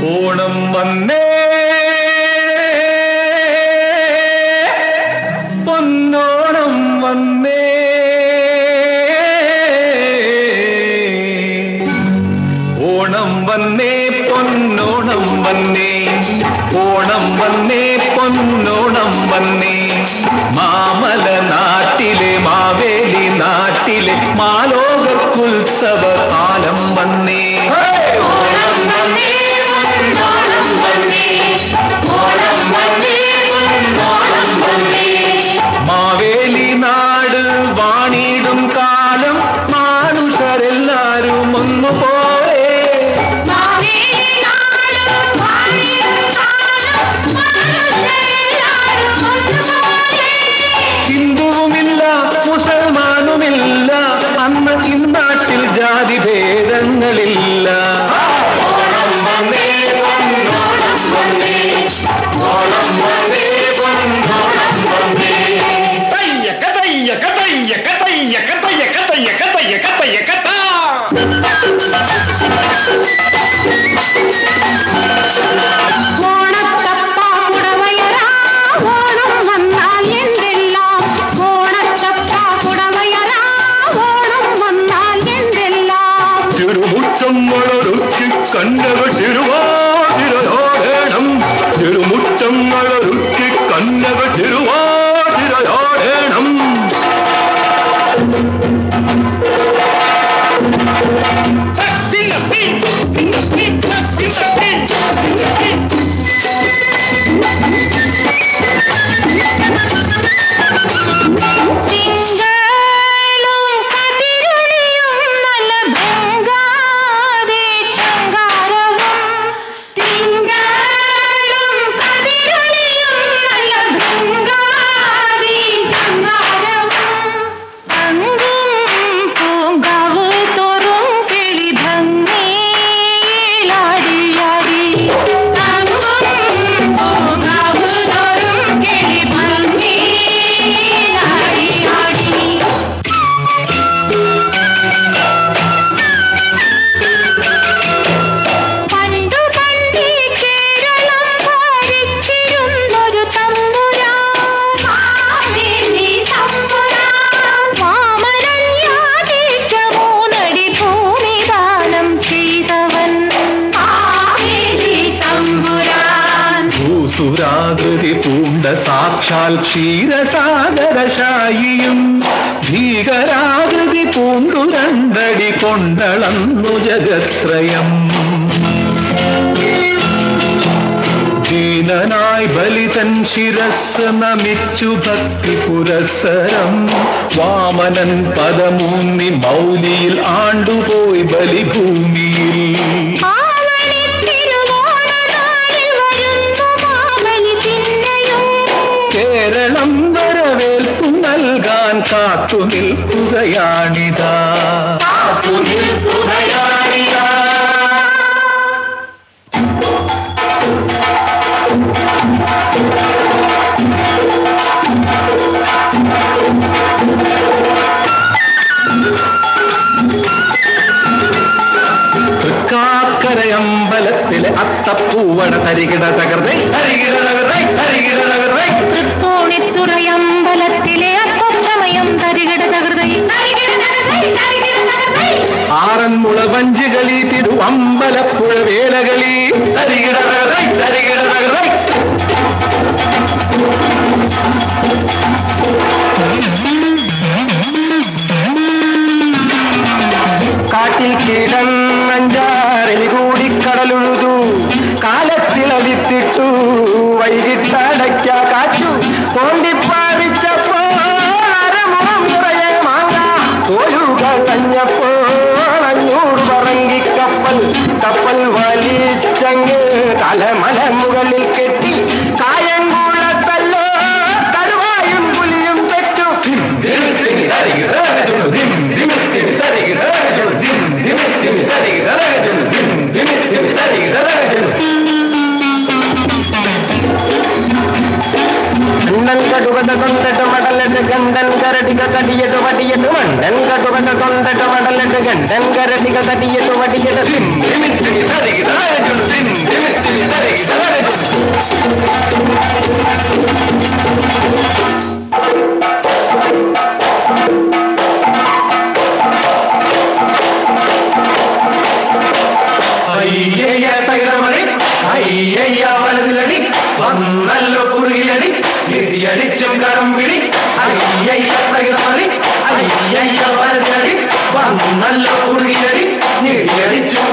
ഓണം വന്നേ പൊന്നോണം വന്നേ ഓണം വന്നേ പൊന്നോണം വന്നേ ഓണം വന്നേ പൊന്നോണം വന്നേ മാമല നാട്ടിലെ മാവേലി നാട്ടിലെ മാലോകർക്കുത്സവ കാലം വന്നേ മാവേലി നാട് വാണിടും കാലം മാനുഷരെല്ലാരും ഒന്നുപോലെ ഹിന്ദുവുമില്ല മുസൽമാനുമില്ല അന്ന് ഇന്നാട്ടിൽ ജാതി ഭേദങ്ങളില്ല തിരുമുറ്റങ്ങളൊരുക്കി കന്നവ തിരുവാതിരയോടേണം തിരുമുറ്റങ്ങളൊരുക്കി കന്നവ തിരുവാതിരയോടേണം സുരാകൃതി പൂണ്ട സാക്ഷാൽ ക്ഷീരസാഗരശായിയും ഭീകരാകൃതി പൂണ്ടു രണ്ടടി കൊണ്ടളന്നു ജഗത്രയം ദീനനായി ബലിതൻ ശിരസ് നമിച്ചു ഭക്തി പുരസ്സരം വാമനൻ പദമൂന്നി മൗലിയിൽ ആണ്ടുപോയി ബലിഭൂമിയിൽ കേരളം വരവേൽപ്പു നൽകാൻ കാത്തു നിൽക്കുകയാണിതാ തൃക്കാക്കരയമ്പലത്തിലെ അത്തപ്പൂവട തരികിട തകർന്നേ തരികിട തകർന്നേ തരികിട തകർന്നേ തൃപ്പൂണിത്തുറയമ്പലത്തിലെ അത്തസമയം തരികിട തകർന്നേ ആറന്മുള വഞ്ചികളി തിരുവമ്പലപ്പുഴ വേലകളി തരികിട തകർന്നേ തരികിട തകർന്നേ കാട്ടിൽ കിടന്നഞ്ചാറിൽ കൂടി കടലുഴുതു കാലത്തിലടിത്തിട്ടു വൈകിട്ടടയ്ക്ക കാറ്റു തോണ്ടിപ്പാടിച്ചപ്പോൾ അരമുഖം നിറയെ മാങ്ങ തോലുകൾ അഞ്ഞപ്പോൾ അഞ്ഞൂറ് പറങ്കി കപ്പൽ വലിച്ചങ്ങ് തലമല മുകളിൽ കെട്ടി കായംകുളത്തല്ലോ കടുവായും പുലിയും തെറ്റു കടുകട കൊണ്ടിട്ട് മടലിട്ട് ഗണ്ടൻ കരടിക തടിയിട്ട് വടിയിട്ട് മണ്ടൻ കടുകട കൊണ്ടിട്ട് മടലിട്ട് ഗണ്ടൻ കരടിക തടിയിട്ട് വടിയിട്ട് അയ്യയ്യ തകരമണി അയ്യയ്യ വലതിലടി വന്നല്ലോ കുറുകിലടി ഇടിയടിച്ചും കടമ്പിടി അയ്യയ്യ തകരമണി അയ്യയ്യ വലതിലടി വന്നല്ലോ കുറുകിലടി ഇടിയടിച്ചും